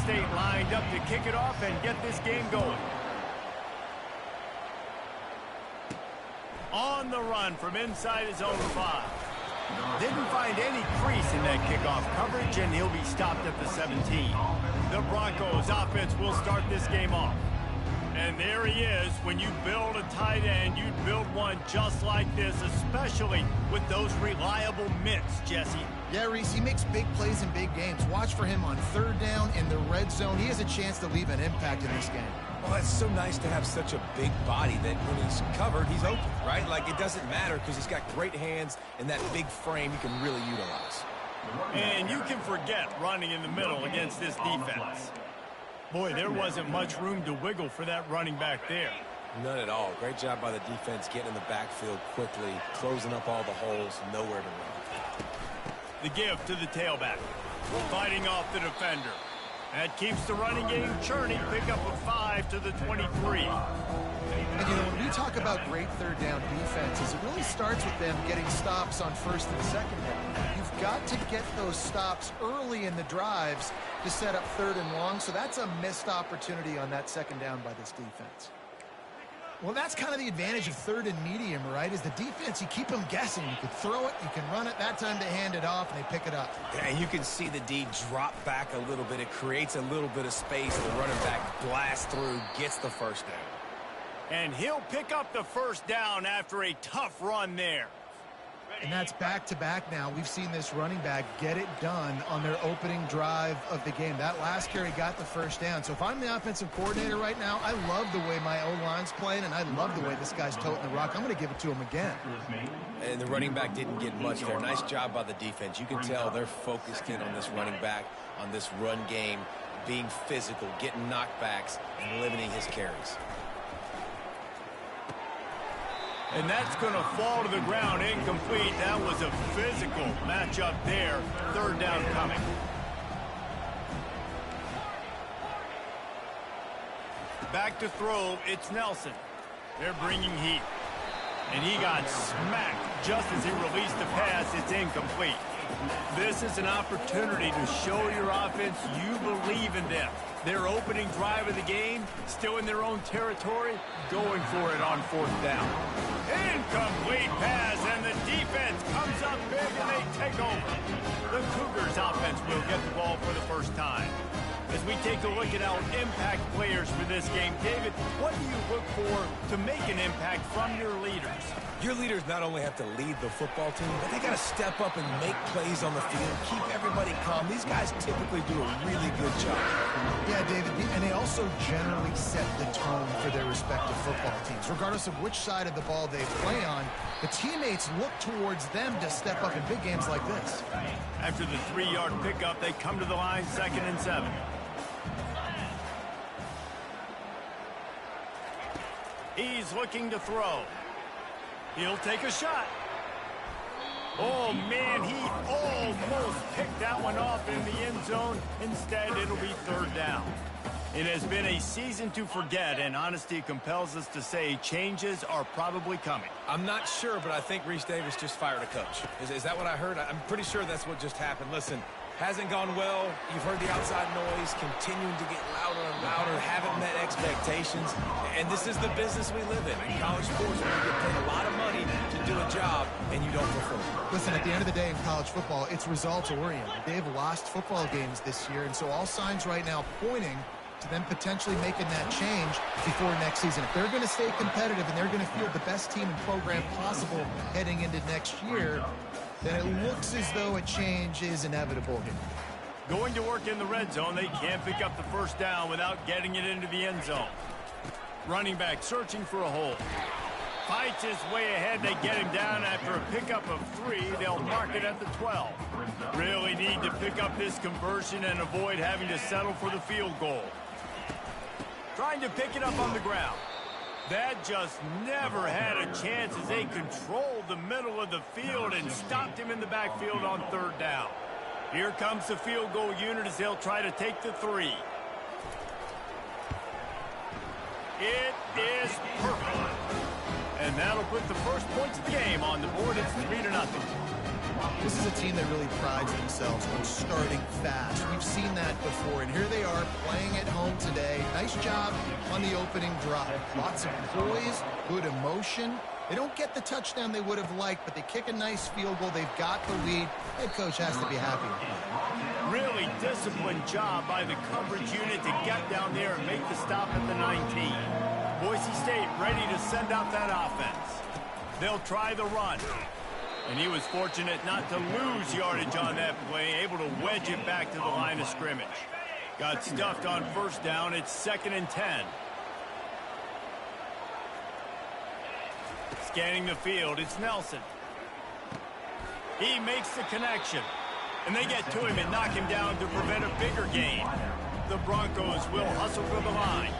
State lined up to kick it off and get this game going. On the run from inside his own 5. Didn't find any crease in that kickoff coverage, and he'll be stopped at the 17. The Broncos offense will start this game off. And there he is. When you build a tight end, you'd build one just like this, especially with those reliable mitts, Jesse. Yeah, Reese, he makes big plays in big games. Watch for him on third down in the red zone. He has a chance to leave an impact in this game. Well, it's so nice to have such a big body that when he's covered, he's open, right? Like, it doesn't matter because he's got great hands and that big frame he can really utilize. And you can forget running in the middle against this defense. Boy, there wasn't much room to wiggle for that running back there. None at all. Great job by the defense getting in the backfield quickly, closing up all the holes, nowhere to run. The give to the tailback, fighting off the defender. That keeps the running game churning. Pick up a 5 to the 23. And, when we talk about great third down defenses, it really starts with them getting stops on first and second down. You've got to get those stops early in the drives to set up third and long, so that's a missed opportunity on that second down by this defense. Well, that's kind of the advantage of third and medium, right? Is the defense, you keep them guessing. You can throw it, you can run it. That time they hand it off, and they pick it up. Yeah, you can see the D drop back a little bit. It creates a little bit of space. The running back blasts through, gets the first down. And he'll pick up the first down after a tough run there. And that's back-to-back now. We've seen this running back get it done on their opening drive of the game. That last carry got the first down. So if I'm the offensive coordinator right now, I love the way my O-line's playing, and I love the way this guy's toting the rock. I'm going to give it to him again. And the running back didn't get much there. Nice job by the defense. You can tell they're focused in on this running back, on this run game, being physical, getting knockbacks, and limiting his carries. And that's going to fall to the ground incomplete. That was a physical matchup there. Third down coming. Back to throw, it's Nelson. They're bringing heat. And he got smacked just as he released the pass. It's incomplete. This is an opportunity to show your offense you believe in them. Their opening drive of the game, still in their own territory, going for it on fourth down. Incomplete pass, and the defense comes up big, and they take over. The Cougars offense will get the ball for the first time. As we take a look at our impact players for this game, David, what do you look for to make an impact from your leaders? Your leaders not only have to lead the football team, but they got to step up and make plays on the field, keep everybody calm. These guys typically do a really good job. Yeah, David, and they also generally set the tone for their respective football teams. Regardless of which side of the ball they play on, the teammates look towards them to step up in big games like this. After the 3-yard pickup, they come to the line, 2nd and 7. He's looking to throw. He'll take a shot. Oh, man, he almost picked that one off in the end zone. Instead, it'll be third down. It has been a season to forget, and honesty compels us to say changes are probably coming. I'm not sure, but I think Reese Davis just fired a coach. Is that what I heard? I'm pretty sure that's what just happened. Listen, hasn't gone well. You've heard the outside noise continuing to get louder and louder, haven't met expectations. And this is the business we live in. In college sports, where you get paid a lot of money to do a job, and you don't perform. Listen, at the end of the day in college football, it's results-oriented. They've lost football games this year, and so all signs right now pointing to them potentially making that change before next season. If they're going to stay competitive and they're going to field the best team and program possible heading into next year, then it looks as though a change is inevitable here. Going to work in the red zone, they can't pick up the first down without getting it into the end zone. Running back searching for a hole. Fights his way ahead. They get him down after a pickup of 3. They'll mark it at the 12. Really need to pick up this conversion and avoid having to settle for the field goal. Trying to pick it up on the ground. That just never had a chance as they controlled the middle of the field and stopped him in the backfield on third down. Here comes the field goal unit as they'll try to take the 3. It is perfect. And that'll put the first points of the game on the board. It's 3-0. This is a team that really prides themselves on starting fast. We've seen that before, and here they are playing at home today. Nice job on the opening drive. Lots of poise, good emotion. They don't get the touchdown they would have liked, but they kick a nice field goal. They've got the lead. Head coach has to be happy with that. Really disciplined job by the coverage unit to get down there and make the stop at the 19. Boise State ready to send out that offense. They'll try the run. And he was fortunate not to lose yardage on that play, able to wedge it back to the line of scrimmage. Got stuffed on first down. It's 2nd and 10. Scanning the field, it's Nelson. He makes the connection. And they get to him and knock him down to prevent a bigger gain. The Broncos will hustle for the line.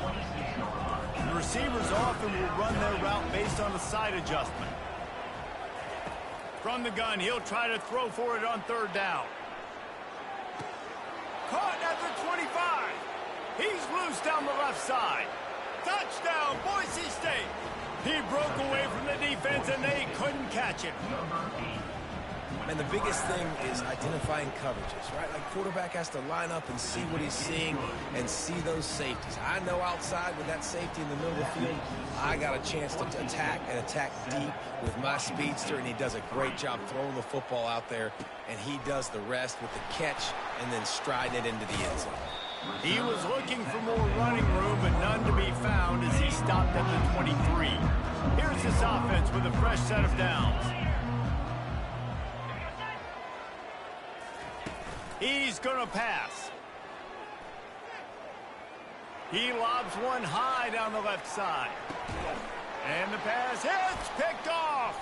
The receivers often will run their route based on a side adjustment. From the gun, he'll try to throw for it on 3rd down. Caught at the 25. He's loose down the left side. Touchdown, Boise State. He broke away from the defense, and they couldn't catch him. And the biggest thing is identifying coverages, right? Like, quarterback has to line up and see what he's seeing and see those safeties. I know outside with that safety in the middle of the field, I got a chance to attack and attack deep with my speedster, and he does a great job throwing the football out there, and he does the rest with the catch and then striding it into the end zone. He was looking for more running room, but none to be found as he stopped at the 23. Here's this offense with a fresh set of downs. He's going to pass. He lobs one high down the left side. And the pass hits, picked off.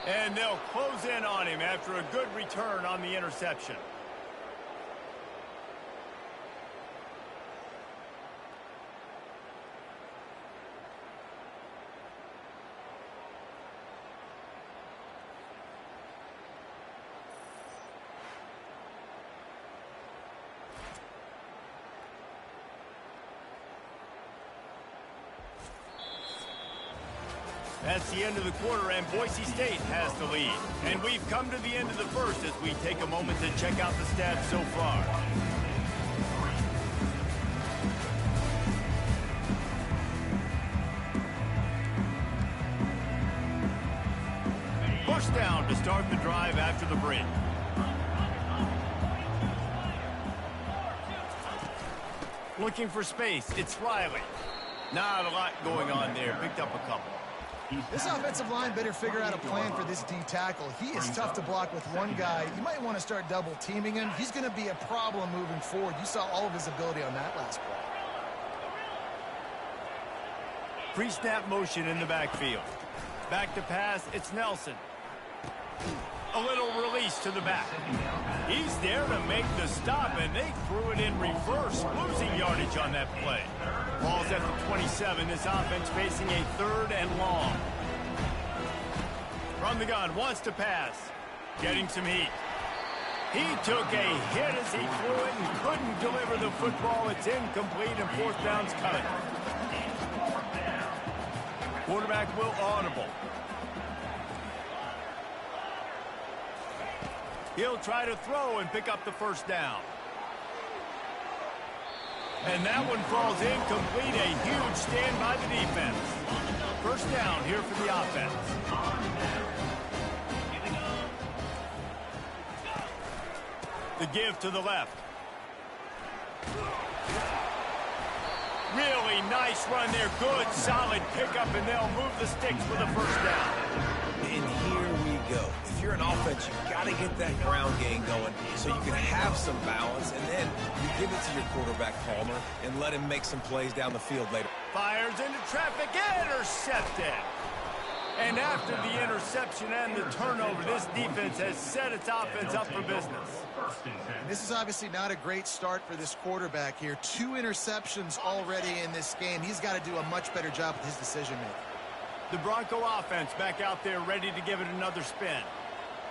And they'll close in on him after a good return on the interception. That's the end of the quarter, and Boise State has the lead. And we've come to the end of the first as we take a moment to check out the stats so far. First down to start the drive after the break. Looking for space, it's Riley. Not a lot going on there, picked up a couple. This offensive line better figure out a plan for this D tackle. He is tough to block with one guy. You might want to start double teaming him. He's going to be a problem moving forward. You saw all of his ability on that last play. Pre-snap motion in the backfield. Back to pass, it's Nelson. A little release to the back. He's there to make the stop, and they threw it in reverse, losing yardage on that play. Ball's at the 27. This offense facing a 3rd and long. From the gun, wants to pass. Getting some heat. He took a hit as he flew it and couldn't deliver the football. It's incomplete, and 4th down's coming. Quarterback will audible. He'll try to throw and pick up the 1st down. And that one falls incomplete. A huge stand by the defense. 1st down here for the offense. The give to the left. Really nice run there. Good, solid pickup, and they'll move the sticks for the 1st down. And here we go. If you're an offense, you've got to get that ground game going so you can have some balance, and then you give it to your quarterback, Palmer, and let him make some plays down the field later. Fires into traffic, intercepted. And after the interception and the turnover, this defense has set its offense up for business. This is obviously not a great start for this quarterback here. 2 interceptions already in this game. He's got to do a much better job with his decision-making. The Bronco offense back out there ready to give it another spin.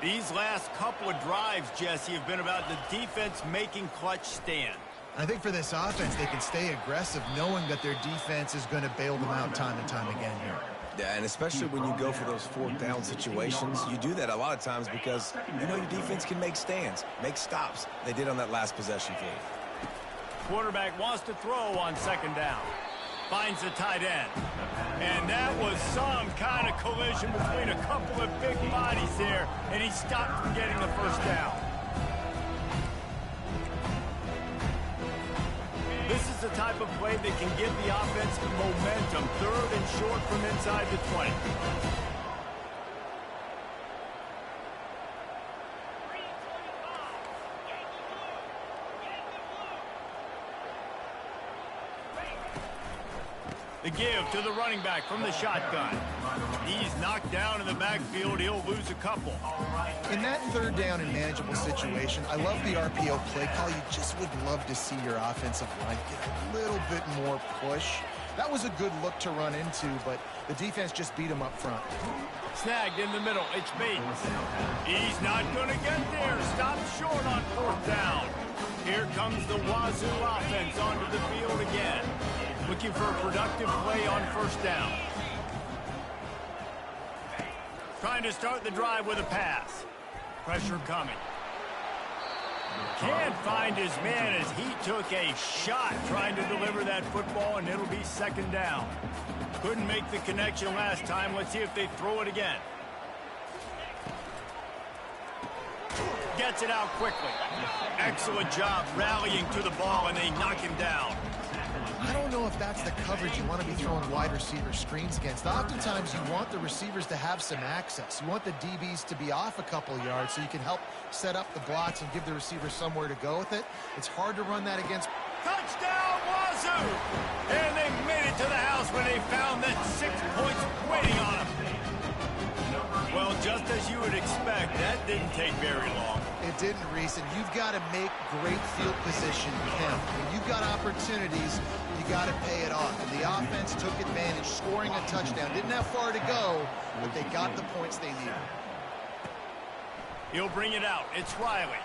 These last couple of drives, Jesse, have been about the defense making clutch stand. I think for this offense, they can stay aggressive knowing that their defense is going to bail them out time and time again here. Yeah, and especially when you go for those fourth down situations, you do that a lot of times because you know your defense can make stands, make stops. They did on that last possession for you. Quarterback wants to throw on second down. Finds the tight end. And that was some kind of collision between a couple of big bodies there, and he stopped from getting the first down. This is the type of play that can give the offense momentum. Third and short from inside the 20. The give to the running back from the shotgun. He's knocked down in the backfield. He'll lose a couple. In that third down and manageable situation, I love the RPO play call. You just would love to see your offensive line get a little bit more push. That was a good look to run into, but the defense just beat him up front. Snagged in the middle. It's Bates. He's not going to get there. Stopped short on fourth down. Here comes the Wazoo offense onto the field again. Looking for a productive play on first down. Trying to start the drive with a pass. Pressure coming. Can't find his man as he took a shot trying to deliver that football, and it'll be second down. Couldn't make the connection last time. Let's see if they throw it again. Gets it out quickly. Excellent job rallying to the ball, and they knock him down. I don't know if that's the coverage you want to be throwing wide receiver screens against. Oftentimes, you want the receivers to have some access. You want the DBs to be off a couple of yards so you can help set up the blocks and give the receiver somewhere to go with it. It's hard to run that against. Touchdown, Wazoo! And they made it to the house when they found that 6 points waiting on them. Well, just as you would expect, that didn't take very long. It didn't, Reese, and you've got to make great field position count. When you've got opportunities, you got to pay it off. And the offense took advantage, scoring a touchdown. Didn't have far to go, but they got the points they needed. He'll bring it out. It's Riley.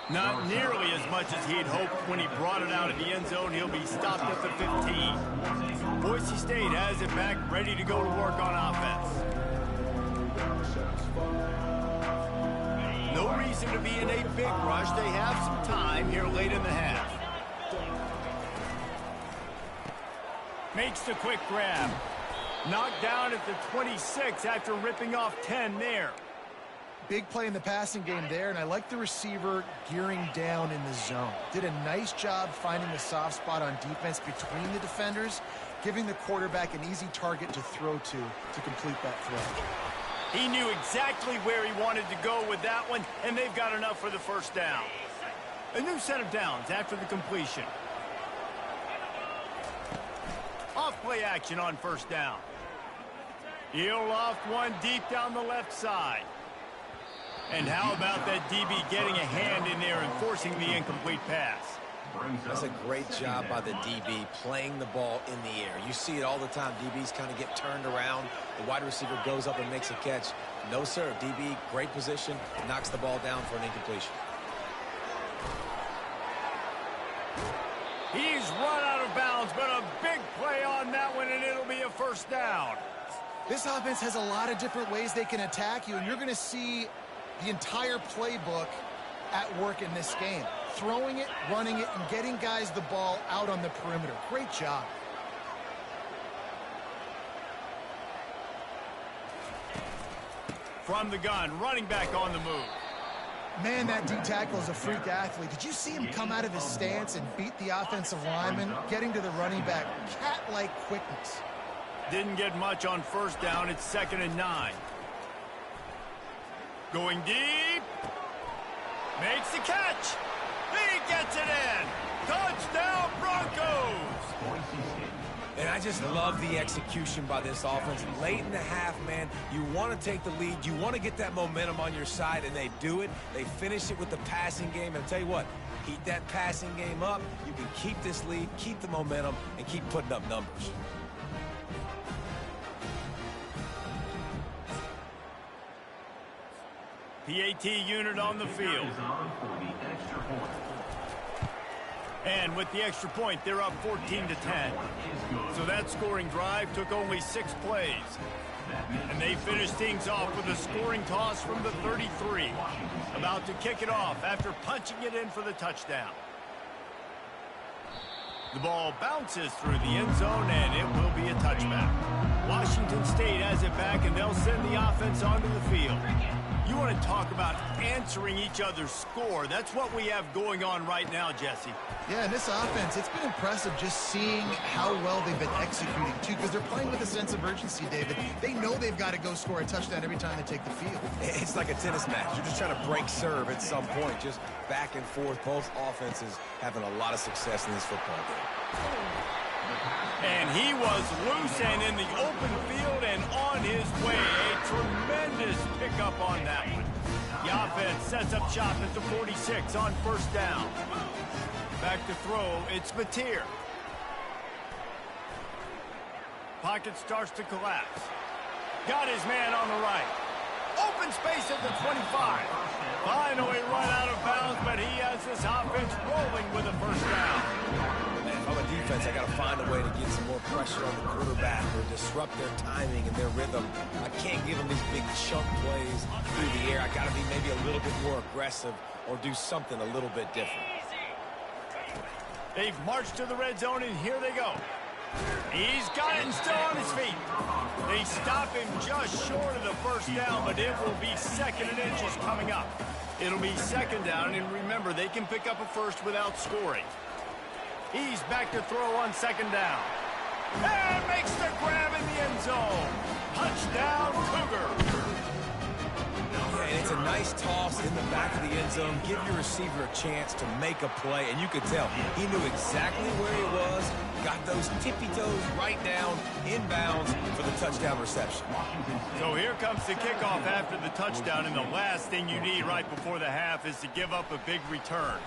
Not nearly as much as he'd hoped when he brought it out of the end zone. He'll be stopped at the 15. Boise State has it back, ready to go to work on offense. No reason to be in a big rush. They have some time here late in the half. Makes the quick grab. Knocked down at the 26 after ripping off 10 there. Big play in the passing game there, and I like the receiver gearing down in the zone. Did a nice job finding the soft spot on defense between the defenders, giving the quarterback an easy target to throw to complete that throw. He knew exactly where he wanted to go with that one, and they've got enough for the first down. A new set of downs after the completion. Off play action on first down. He'll loft one deep down the left side. And how about that DB getting a hand in there and forcing the incomplete pass? That's a great job by the DB playing the ball in the air. You see it all the time. DBs kind of get turned around. The wide receiver goes up and makes a catch. No, sir. DB, great position, knocks the ball down for an incompletion. He's run out of bounds, but a big play on that one, and it'll be a first down. This offense has a lot of different ways they can attack you, and you're going to see the entire playbook at work in this game. Throwing it, running it, and getting guys the ball out on the perimeter. Great job. From the gun, running back on the move. Man, that D tackle is a freak athlete. Did you see him come out of his stance and beat the offensive lineman, getting to the running back? Cat-like quickness. Didn't get much on first down. It's 2nd and 9. Going deep. Makes the catch. He gets it in. Touchdown, Broncos. And I just love the execution by this offense. Late in the half, man, you want to take the lead. You want to get that momentum on your side, and they do it. They finish it with the passing game. And I'll tell you what, keep that passing game up. You can keep this lead, keep the momentum, and keep putting up numbers. PAT unit on the field. And with the extra point, they're up 14-10. So that scoring drive took only 6 plays. And they finished things off with a scoring toss from the 33. About to kick it off after punching it in for the touchdown. The ball bounces through the end zone, and it will be a touchback. Washington State has it back, and they'll send the offense onto the field. You want to talk about answering each other's score. That's what we have going on right now, Jesse. Yeah, and this offense, it's been impressive just seeing how well they've been executing, too, because they're playing with a sense of urgency, David. They know they've got to go score a touchdown every time they take the field. It's like a tennis match. You're just trying to break serve at some point, just back and forth. Both offenses having a lot of success in this football game. And he was loose and in the open field and on his way. A tremendous pickup on that one. The offense sets up shop at the 46 on first down. Back to throw, it's Mateer. Pocket starts to collapse. Got his man on the right. Open space at the 25. Finally run out of bounds, but he has this offense rolling with a first down. If I'm a defense, I got to find a way to get some more pressure on the quarterback or disrupt their timing and their rhythm. I can't give them these big chunk plays through the air. I got to be maybe a little bit more aggressive or do something a little bit different. They've marched to the red zone, and here they go. He's got it and still on his feet. They stop him just short of the first down, but it will be 2nd and inches coming up. It'll be 2nd down, and remember, they can pick up a first without scoring. He's back to throw on 2nd down. And makes the grab in the end zone. Touchdown, Cougar. Yeah, and it's a nice toss in the back of the end zone. Give your receiver a chance to make a play, and you could tell he knew exactly where he was, got those tippy toes right down, inbounds for the touchdown reception. So here comes the kickoff after the touchdown, and the last thing you need right before the half is to give up a big return.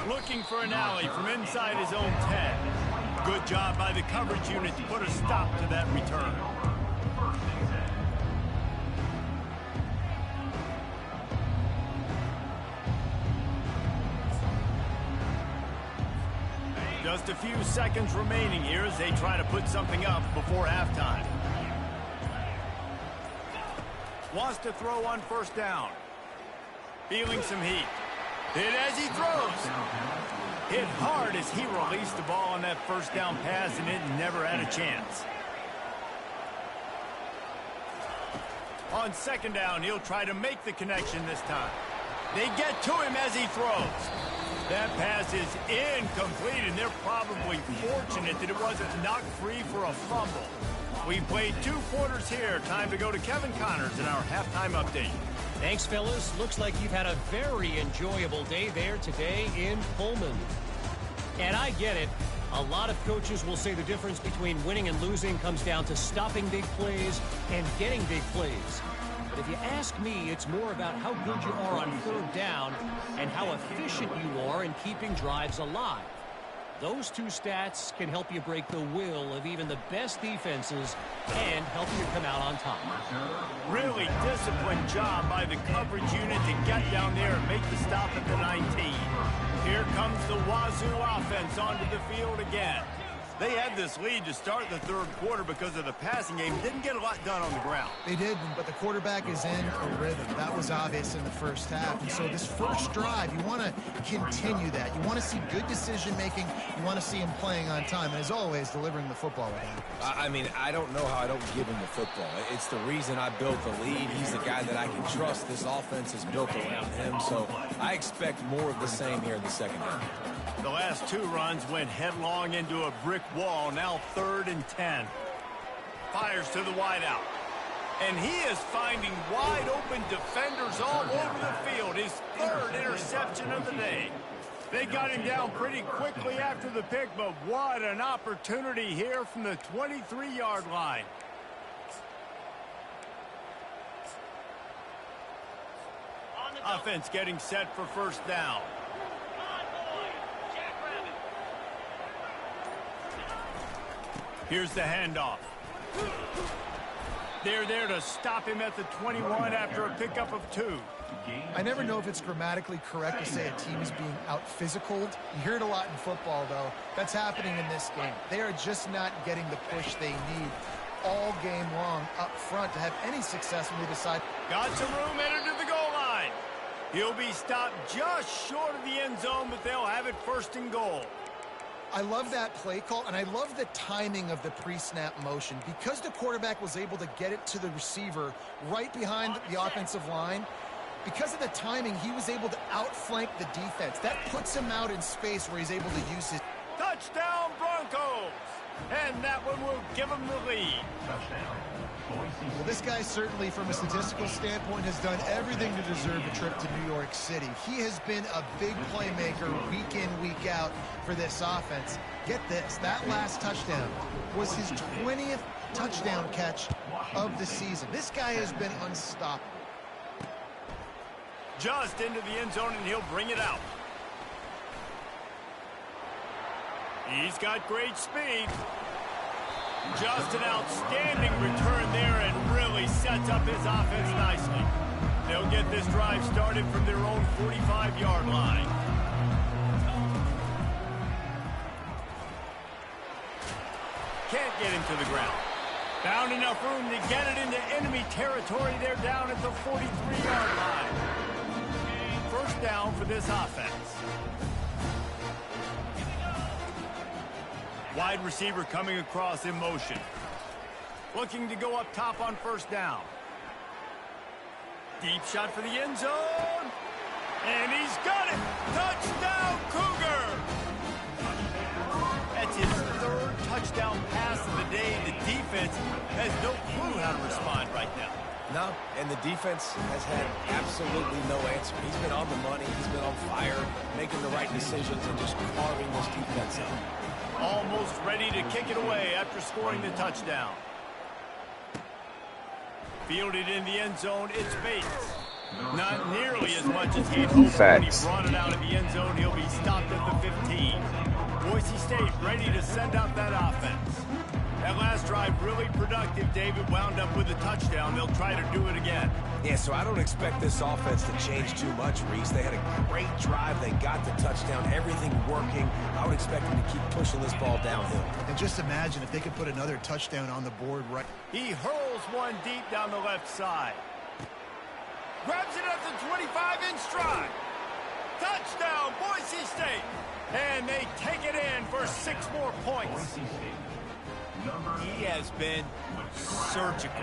Looking for an alley from inside his own 10. Good job by the coverage unit to put a stop to that return. Just a few seconds remaining here as they try to put something up before halftime. Wants to throw on first down. Feeling some heat. Hit as he throws. Hit hard as he released the ball on that first down pass, and it never had a chance. On 2nd down, he'll try to make the connection this time. They get to him as he throws. That pass is incomplete, and they're probably fortunate that it wasn't knocked free for a fumble. We played 2 quarters here. Time to go to Kevin Connors in our halftime update. Thanks, fellas. Looks like you've had a very enjoyable day there today in Pullman. And I get it. A lot of coaches will say the difference between winning and losing comes down to stopping big plays and getting big plays. But if you ask me, it's more about how good you are on 3rd down and how efficient you are in keeping drives alive. Those 2 stats can help you break the will of even the best defenses and help you come out on top. Really disciplined job by the coverage unit to get down there and make the stop at the 19. Here comes the Wazoo offense onto the field again. They had this lead to start the 3rd quarter because of the passing game. Didn't get a lot done on the ground. They did, but the quarterback is in a rhythm. That was obvious in the first half. And so this first drive, you want to continue that. You want to see good decision-making. You want to see him playing on time. And as always, delivering the football with him. I mean, I don't know how I don't give him the football. It's the reason I built the lead. He's the guy that I can trust. This offense is built around him. So I expect more of the same here in the 2nd half. The last 2 runs went headlong into a brick wall. Now 3rd and 10. Fires to the wideout. And he is finding wide open defenders all over the field. His 3rd interception of the day. They got him down pretty quickly after the pick, but what an opportunity here from the 23-yard line. Offense getting set for first down. Here's the handoff. They're there to stop him at the 21 after a pickup of 2. I never know if it's grammatically correct to say a team is being out-physicaled. You hear it a lot in football, though. That's happening in this game. They are just not getting the push they need all game long up front to have any success when they decide. Got some room headed to the goal line. He'll be stopped just short of the end zone, but they'll have it first and goal. I love that play call, and I love the timing of the pre-snap motion. Because the quarterback was able to get it to the receiver right behind the offensive line, because of the timing, he was able to outflank the defense. That puts him out in space where he's able to use his... Touchdown, Broncos! And that one will give them the lead. Well, this guy certainly, from a statistical standpoint, has done everything to deserve a trip to New York City. He has been a big playmaker week in, week out for this offense. Get this, that last touchdown was his 20th touchdown catch of the season. This guy has been unstoppable. Just into the end zone, and he'll bring it out. He's got great speed. Just an outstanding return there and really sets up his offense nicely. They'll get this drive started from their own 45-yard line. Can't get him to the ground. Found enough room to get it into enemy territory. They're down at the 43-yard line. First down for this offense. Wide receiver coming across in motion. Looking to go up top on first down. Deep shot for the end zone. And he's got it. Touchdown, Cougar. That's his third touchdown pass of the day. The defense has no clue how to respond right now. No, and the defense has had absolutely no answer. He's been on the money. He's been on fire, making the right decisions and just carving this defense up. Almost ready to kick it away after scoring the touchdown. Fielded in the end zone, it's Bates. Not nearly as much as he'd hoped when he brought it out of the end zone. He'll be stopped at the 15. Boise State ready to send out that offense. That last drive really productive. David wound up with a touchdown. They'll try to do it again. Yeah, so I don't expect this offense to change too much, Reese. They had a great drive. They got the touchdown. Everything working. I would expect them to keep pushing this ball downhill. And just imagine if they could put another touchdown on the board right. He hurls one deep down the left side. Grabs it at the 25 in stride. Touchdown, Boise State. And they take it in for 6 more points. He has been surgical,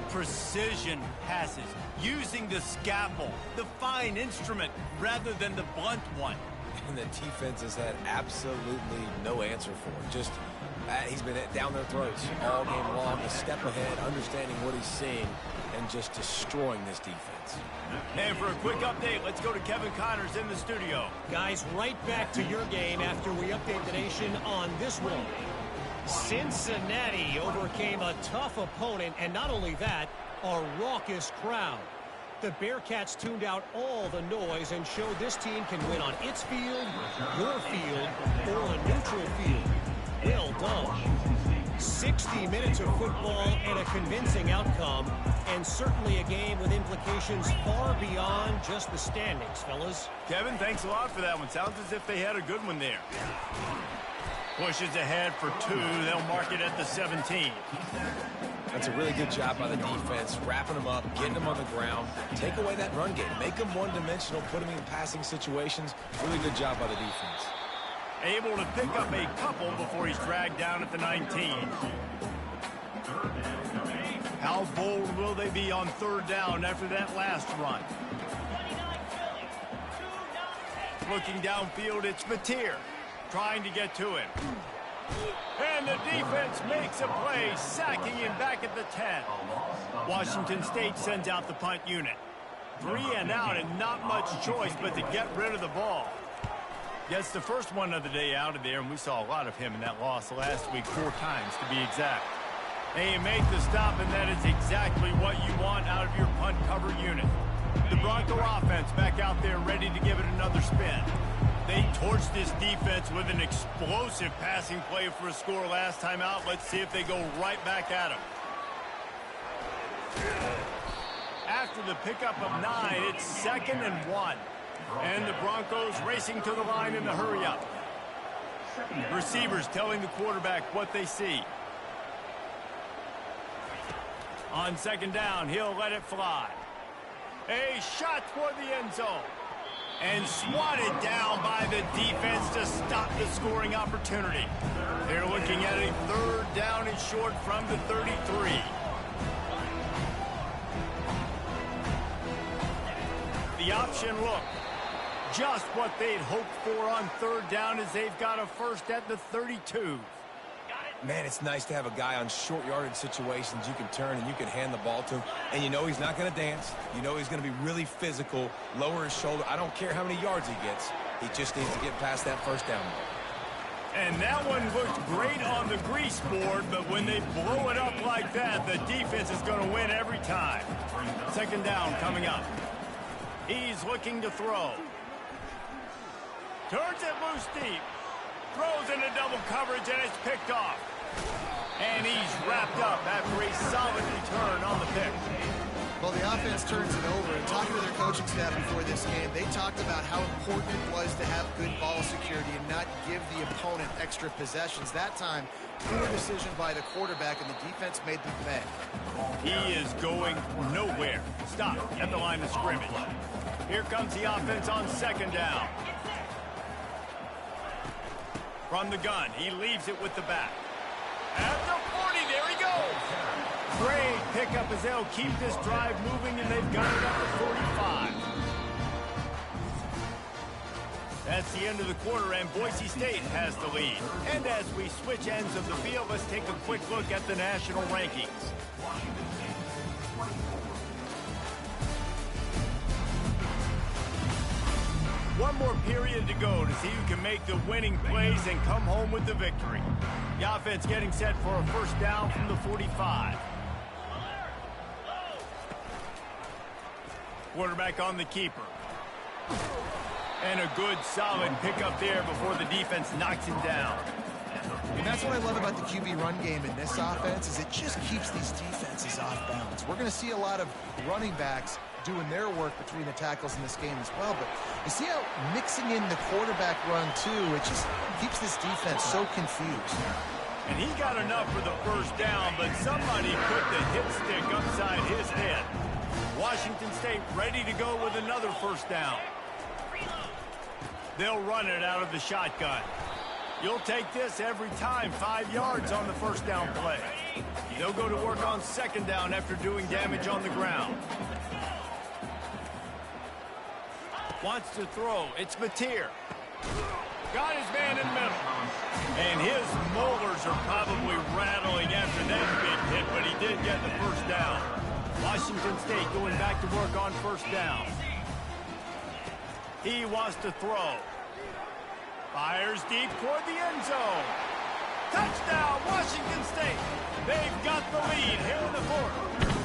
precision passes, using the scalpel, the fine instrument, rather than the blunt one. And the defense has had absolutely no answer for it. Just, he's been down their throats all game long, a step ahead, understanding what he's seeing, and just destroying this defense. And for a quick update, let's go to Kevin Connors in the studio. Guys, right back to your game after we update the nation on this one. Cincinnati overcame a tough opponent, and not only that, a raucous crowd. The Bearcats tuned out all the noise and showed this team can win on its field, your field, or a neutral field. Well done. 60 minutes of football and a convincing outcome, and certainly a game with implications far beyond just the standings, fellas. Kevin, thanks a lot for that one. Sounds as if they had a good one there. Pushes ahead for 2. They'll mark it at the 17. That's a really good job by the defense, wrapping them up, getting them on the ground. Take away that run game. Make them one-dimensional, put them in passing situations. Really good job by the defense. Able to pick up a couple before he's dragged down at the 19. How bold will they be on third down after that last run? Looking downfield, it's Mateer. Trying to get to him. And the defense makes a play, sacking him back at the 10. Washington State sends out the punt unit. 3 and out, and not much choice but to get rid of the ball. Gets the first one of the day out of there, and we saw a lot of him in that loss last week, 4 times to be exact. They make the stop, and that is exactly what you want out of your punt cover unit. The Bronco offense back out there ready to give it another spin. They torched this defense with an explosive passing play for a score last time out. Let's see if they go right back at him. after the pickup of 9, it's 2nd and 1. And the Broncos racing to the line in the hurry-up. Receivers telling the quarterback what they see. On 2nd down, he'll let it fly. A shot toward the end zone. And swatted down by the defense to stop the scoring opportunity. They're looking at a 3rd down and short from the 33. The option look. Just what they'd hoped for on 3rd down as they've got a first at the 32. Man, it's nice to have a guy on short yardage situations you can turn and you can hand the ball to him. And you know he's not going to dance. You know he's going to be really physical, lower his shoulder. I don't care how many yards he gets. He just needs to get past that 1st down. And that one looked great on the grease board, but when they blow it up like that, the defense is going to win every time. 2nd down coming up. He's looking to throw. Turns it loose deep. Throws into double coverage, and it's picked off. And he's wrapped up after a solid return on the pick. Well, the offense turns it over. And talking to their coaching staff before this game, they talked about how important it was to have good ball security and not give the opponent extra possessions. That time, poor decision by the quarterback, and the defense made them pay. He is going nowhere. Stop at the line of scrimmage. Here comes the offense on 2nd down. From the gun, he leaves it with the back. At the 40, there he goes. Great pickup as they'll keep this drive moving, and they've got it up to 45. That's the end of the quarter, and Boise State has the lead. And as we switch ends of the field, let's take a quick look at the national rankings. One more period to go to see who can make the winning plays and come home with the victory. The offense getting set for a 1st down from the 45. Quarterback on the keeper. And a good, solid pickup there before the defense knocks him down. And that's what I love about the QB run game in this offense, is it just keeps these defenses off balance. We're going to see a lot of running backs doing their work between the tackles in this game as well. But you see how mixing in the quarterback run, too, it just keeps this defense so confused. And he got enough for the 1st down, but somebody put the hit stick upside his head. Washington State ready to go with another 1st down. They'll run it out of the shotgun. You'll take this every time. 5 yards on the 1st down play. They'll go to work on 2nd down after doing damage on the ground. Wants to throw. It's Mateer. Got his man in the middle. And his molars are probably rattling after that big hit, but he did get the 1st down. Washington State going back to work on 1st down. He wants to throw. Fires deep toward the end zone. Touchdown, Washington State. They've got the lead here in the 4th.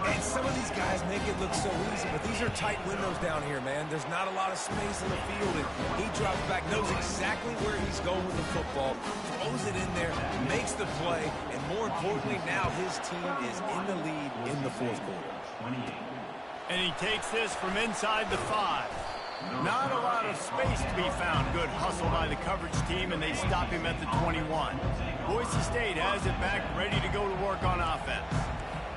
And some of these guys make it look so easy, but these are tight windows down here, man. There's not a lot of space in the field, and he drops back, knows exactly where he's going with the football, throws it in there, makes the play, and more importantly, now his team is in the lead in the 4th quarter. And he takes this from inside the 5. Not a lot of space to be found. Good hustle by the coverage team, and they stop him at the 21. Boise State has it back, ready to go to work on offense.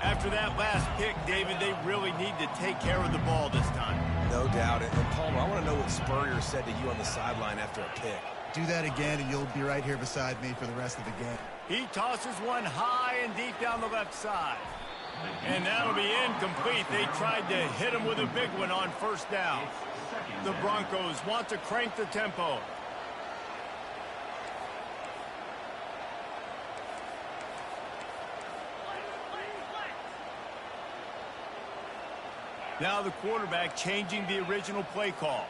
After that last pick, David, they really need to take care of the ball this time. No doubt. And Palmer, I want to know what Spurrier said to you on the sideline after a pick. Do that again, and you'll be right here beside me for the rest of the game. He tosses one high and deep down the left side. And that'll be incomplete. They tried to hit him with a big one on 1st down. The Broncos want to crank the tempo. Now the quarterback changing the original play call.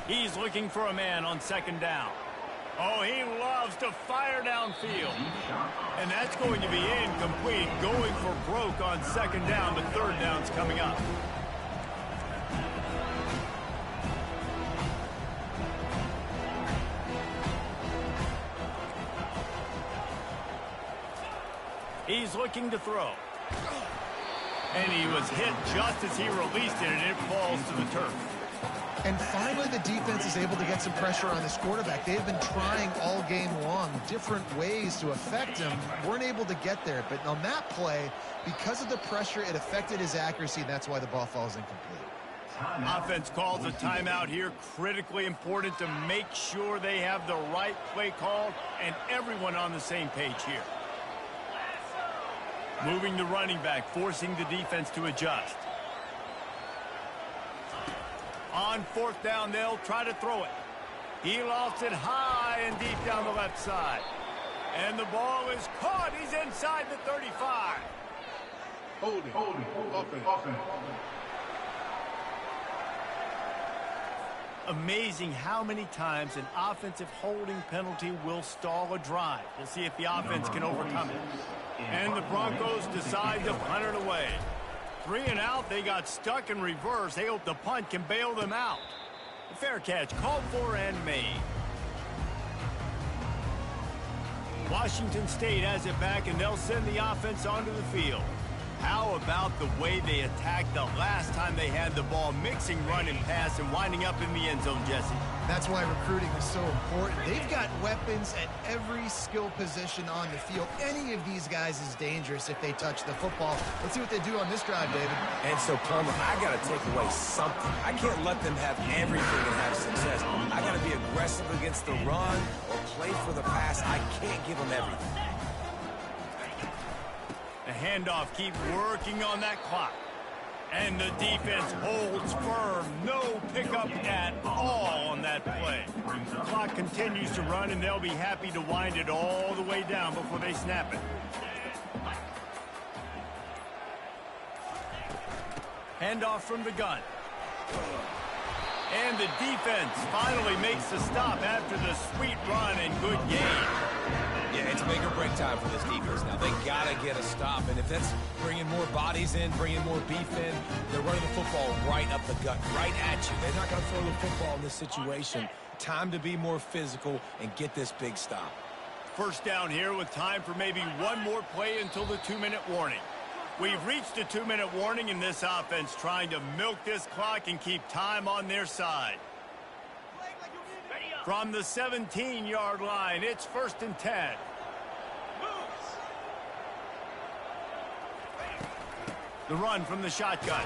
He's looking for a man on 2nd down. Oh, he loves to fire downfield. And that's going to be incomplete. Going for broke on 2nd down, but 3rd down's coming up. He's looking to throw. And he was hit just as he released it, and it falls to the turf. And finally, the defense is able to get some pressure on this quarterback. They've been trying all game long different ways to affect him. Weren't able to get there. But on that play, because of the pressure, it affected his accuracy, and that's why the ball falls incomplete. Offense calls a timeout here. Critically important to make sure they have the right play called and everyone on the same page here. Moving the running back, forcing the defense to adjust. On fourth down, they'll try to throw it. He lost it high and deep down the left side. And the ball is caught. He's inside the 35. Holding. Offense. Amazing how many times an offensive holding penalty will stall a drive. We'll see if the offense can overcome it. And the Broncos decide to punt it away. 3 and out, they got stuck in reverse. They hope the punt can bail them out. The fair catch called for and made. Washington State has it back, and they'll send the offense onto the field. How about the way they attacked the last time they had the ball, mixing run and pass and winding up in the end zone, Jesse? That's why recruiting is so important. They've got weapons at every skill position on the field. Any of these guys is dangerous if they touch the football. Let's see what they do on this drive, David. And so, Plummer, I got to take away something. I can't let them have everything and have success. I got to be aggressive against the run or play for the pass. I can't give them everything. The handoff, keep working on that clock. And the defense holds firm. No pickup at all on that play. The clock continues to run, and they'll be happy to wind it all the way down before they snap it. Handoff from the gun. And the defense finally makes the stop after the sweet run and good game. Yeah, it's make or break time for this defense now. They got to get a stop, and if that's bringing more bodies in, bringing more beef in, they're running the football right up the gut, right at you. They're not going to throw the football in this situation. Time to be more physical and get this big stop. First down here with time for maybe one more play until the 2-minute warning. We've reached a 2-minute warning in this offense, trying to milk this clock and keep time on their side. From the 17-yard line, it's 1st and 10. The run from the shotgun.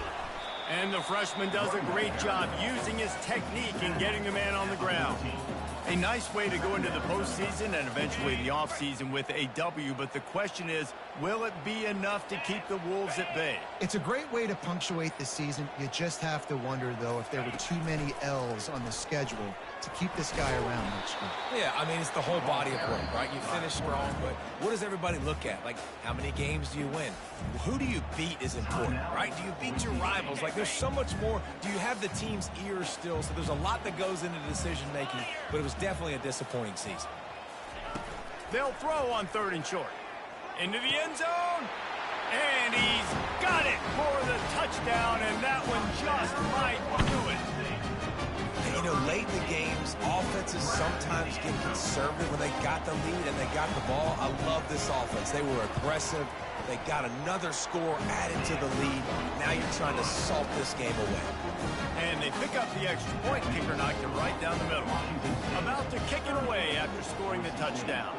And the freshman does a great job using his technique and getting the man on the ground. A nice way to go into the postseason and eventually the offseason with a W, but the question is, will it be enough to keep the Wolves at bay? It's a great way to punctuate the season. You just have to wonder, though, if there were too many L's on the schedule to keep this guy around next year. Yeah, I mean, it's the whole body of work, right? You finish strong, but what does everybody look at? Like, how many games do you win? Who do you beat is important, right? Do you beat your rivals? Like, there's so much more. Do you have the team's ears still? So there's a lot that goes into decision-making, but it was definitely a disappointing season. They'll throw on 3rd and short. Into the end zone. And he's got it for the touchdown, and that one just might do it. You know, late in the games, offenses sometimes get conservative when they got the lead and they got the ball. I love this offense. They were aggressive. They got another score added to the lead. Now you're trying to salt this game away. And they pick up the extra point. Kicker knocked it right down the middle. About to kick it away after scoring the touchdown.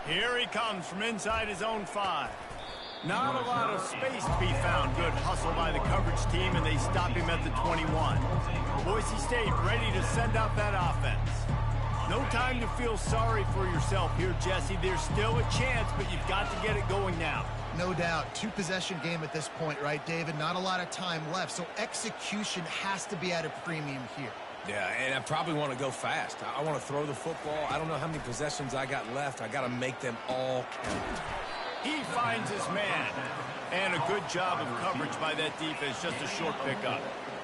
Here he comes from inside his own 5. Not a lot of space to be found. Good hustle by the coverage team, and they stop him at the 21. Boise State ready to send out that offense. No time to feel sorry for yourself here, Jesse. There's still a chance, but you've got to get it going now. No doubt. 2-possession game at this point, right, David? Not a lot of time left, so execution has to be at a premium here. Yeah, and I probably want to go fast. I want to throw the football. I don't know how many possessions I got left. I got to make them all count. He finds his man. And a good job of coverage by that defense. Just a short pickup.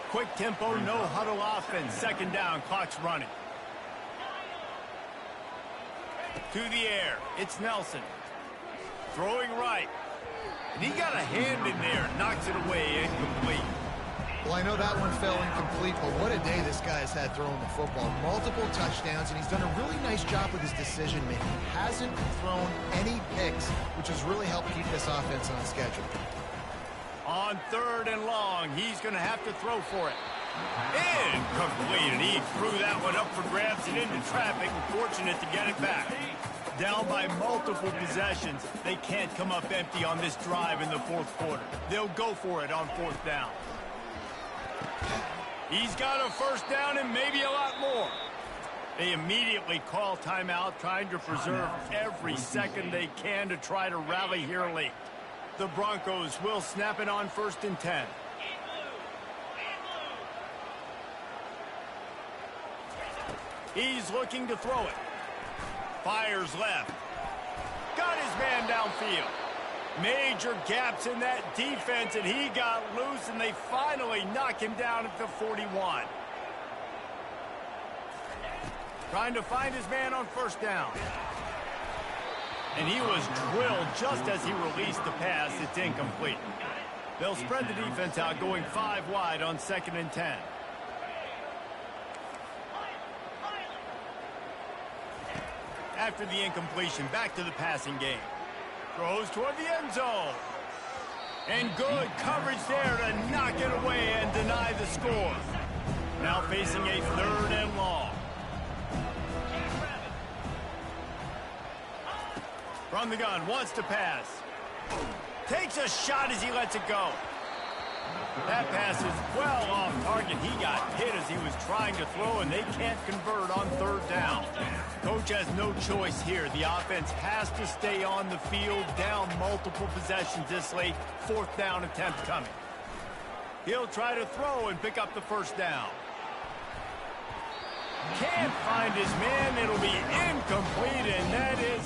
Quick tempo, no huddle offense. 2nd down, clock's running. To the air, it's Nelson. Throwing right. And he got a hand in there, knocks it away, incomplete. Well, I know that one fell incomplete, but what a day this guy has had throwing the football. Multiple touchdowns, and he's done a really nice job with his decision-making. Hasn't thrown any picks, which has really helped keep this offense on schedule. On 3rd and long, he's going to have to throw for it. Incomplete, and he threw that one up for grabs and into traffic. Fortunate to get it back. Down by multiple possessions. They can't come up empty on this drive in the 4th quarter. They'll go for it on 4th down. He's got a 1st down and maybe a lot more. They immediately call timeout, trying to preserve every second they can to try to rally here late. The Broncos will snap it on 1st and 10. He's looking to throw it. Fires left. Got his man downfield. Major gaps in that defense, and he got loose, and they finally knock him down at the 41. Trying to find his man on 1st down. And he was drilled just as he released the pass. It's incomplete. They'll spread the defense out, going 5 wide on 2nd and 10. After the incompletion, back to the passing game. Throws toward the end zone. And good coverage there to knock it away and deny the score. Now facing a 3rd and long. From the gun, wants to pass. Takes a shot as he lets it go. That pass is well off target. He got hit as he was trying to throw, and they can't convert on 3rd down. Coach has no choice here. The offense has to stay on the field, down multiple possessions this late. 4th down attempt coming. He'll try to throw and pick up the 1st down. Can't find his man. It'll be incomplete, and that is